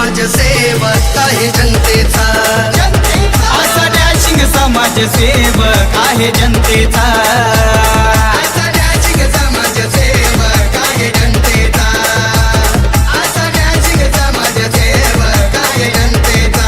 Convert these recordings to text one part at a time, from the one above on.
समाजसेवक आहे जनतेचा, असा डॅशिंग समाजसेवक आहे जनतेचा, असा डॅशिंग समाजसेवक आहे जनतेचा, असा डॅशिंग समाजसेवक आहे जनतेचा.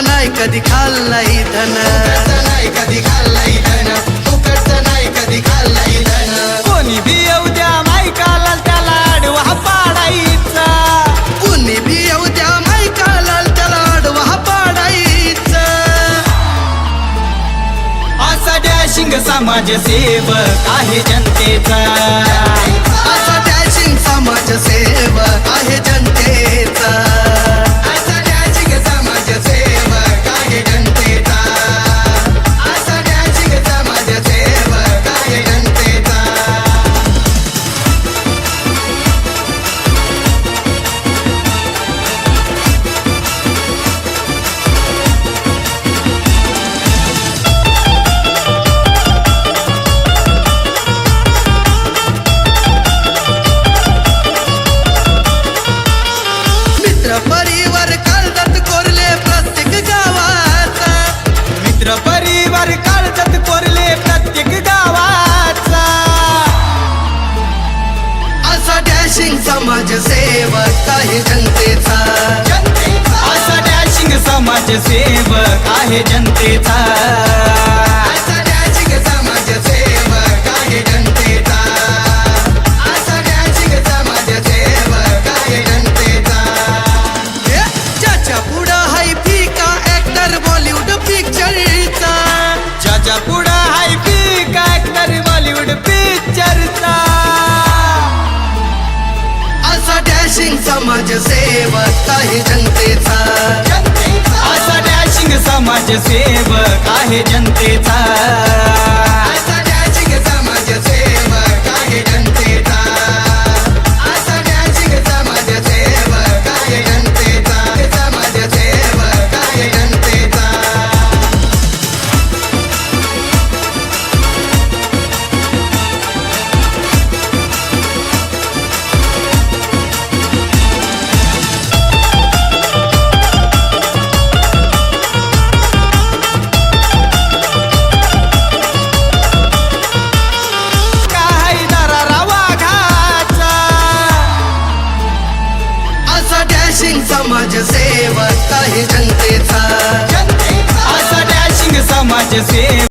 नाही कधी खाल्लाई धन, नाही कधी खाल्लाई धन, फुकटचं नाही कधी खाल्लाई धन. कोणी भी येऊ द्या माईकाला त्याला आडवा पाडायचा, कोणी भी येऊ द्या माईकाला त्याला आडवा पाडायचा. असा डॅशिंग समाजसेवक आहे जनतेचा, असा डॅशिंग समाजसेवक आहे जनतेचा, असा डॅशिंग समाजसेवक आहे जनतेचा, असा डॅशिंग समाजसेवक आहे जनतेचा. परिवार काळजात कोरले प्रत्येक गावाचा, मित्र परिवार काळजात कोरले प्रत्येक गावाचा, असा डॅशिंग समाजसेवक आहे जनतेचा, असा डॅशिंग समाजसेवक आहे जनतेचा, असा डॅशिंग समाजसेवक आहे जनतेचा, असा डॅशिंग समाजसेवक आहे जनतेचा. ज्याच्या पुढं हाय फिका ऍक्टर बॉलिवूड पिक्चरचा, ज्याच्या पुढं हाय फिका ऍक्टर बॉलिवूड पिक्चरचा, असा डॅशिंग समाजसेवक आहे जनतेचा, असा डॅशिंग समाजसेवक आहे जनतेचा, असा डॅशिंग समाजसेवक आहे जनतेचा, असा डॅशिंग समाजसेवक आहे जनतेचा, समाजसेवक आहे जनतेचा. काय दरारा वाघाचा, असा डॅशिंग समाजसेवक आहे जनतेचा, असा डॅशिंग समाजसेवक